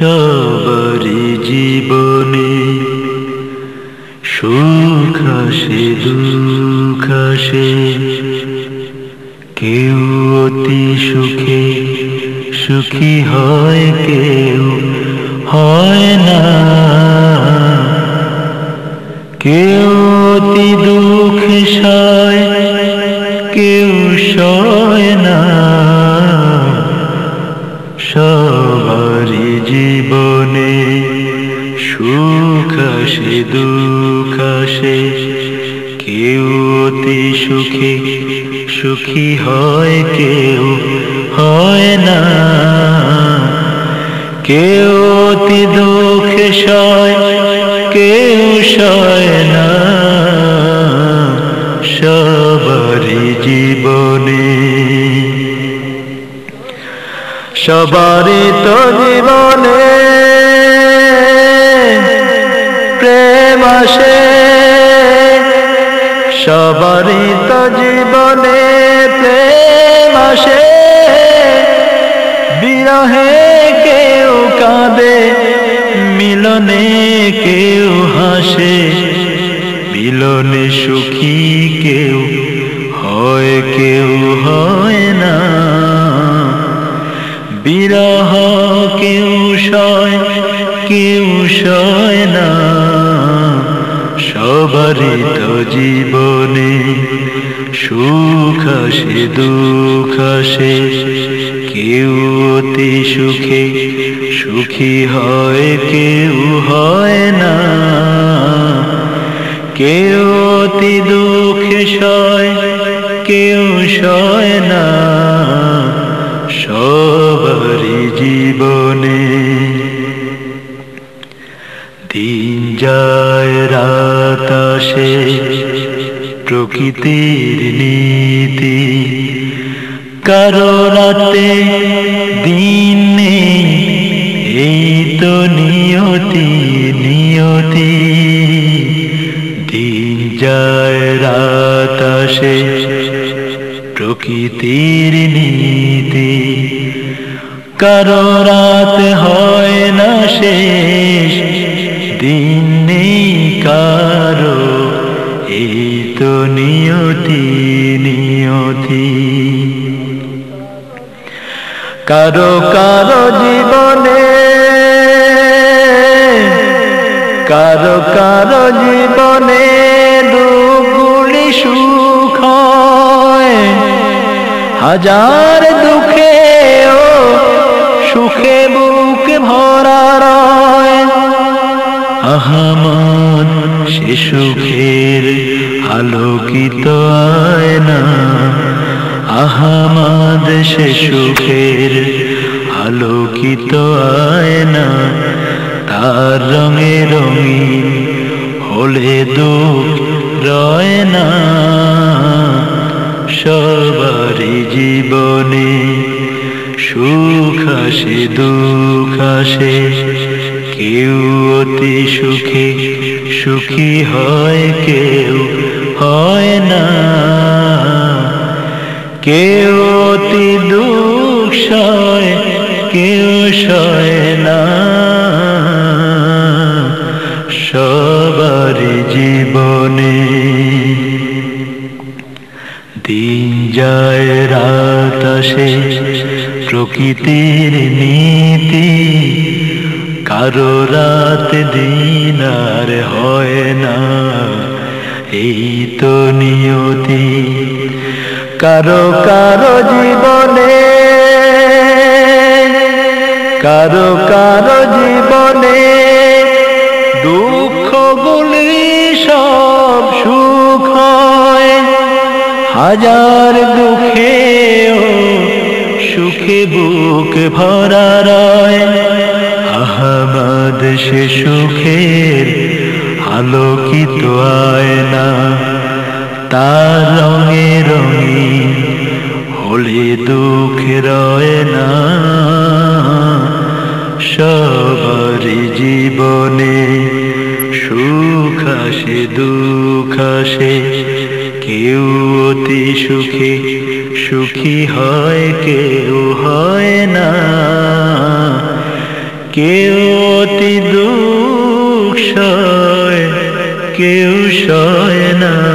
সবারই জীবনে সুখ আসে দুঃখ আসে, কেউ অতি সুখে সুখী হয়, কেউ হয় না। কেউ অতি দুঃখে সয়, কেউ সয় না। সবারই জীবনে সুখ আসে দুঃখ আসে, কেউ অতি সুখে সুখী হয়, কেউ হয় না। কেউ অতি দুঃখে সয়, কেউ সয় না। সবারই জীবনে সবারই তো জীবনে প্রেম আসে, সবারই তো জীবনে প্রেম আসে। বিরহে কেউ কাঁদে, মিলনে কেউ হাসে। মিলনে সুখী কেউ হয়, কেউ হয় না। বিরহ কেউ সয়, কেউ সয় না। সবারই তো জীবনে সুখ আসে দুঃখ আসে, কেউ অতি সুখে সুখী হয়, কেউ হয় না। কেউ অতি দুঃখে সয়, কেউ সয় না। সবারই জীবনে দিন যায় রাত আসে, প্রকৃতির নীতি। কারো রাতে দিন নেই, এই তো নিয়তি নিয়তি। দিন যায় রাত আসে, প্রকৃতির নীতি। কারো রাত হয় না শেষ, দিন নেই কারো, এই তো নিয়তি নিয়তি। কারো কারো জীবনে, কারো কারো জীবনে দুগুলি সুখ হয়। হাজার দুঃখে ও সুখে বুক ভরা রয়। আহমদ সে সুখের আলোকিত আয়না, আহমদ সে সুখের আলোকিত আয়না। তার রঙে রঙিন হলে দুঃখ রয় না। সবারই জীবনে সুখ আসে দুঃখ আসে, কেউ অতি সুখে সুখী হয়, কেউ হয় না। কেউ অতি দুঃখ সয়, কেউ সয় না। সবারই জীবনে দিন যায় রাত আসে, প্রকৃতির নীতি। কারো রাত দিন আর হয় না, এই তো নিয়তি। কারো কারো জীবনে, কারো কারো জীবনে দুঃখগুলি সব সুখ হয়। হাজার দুঃখেও সুখে বুক ভরা রয়। আহমদ সে সুখের আলোকিত আয়না, তার রঙে রঙিন হলে দুঃখ রয় না। সবারই জীবনে সুখ আসে দুঃখ আসে, কেউ অতি সুখে সুখী হয়, কেউ হয় না। কেউ অতি দুঃখ সয়, কেউ সয় না।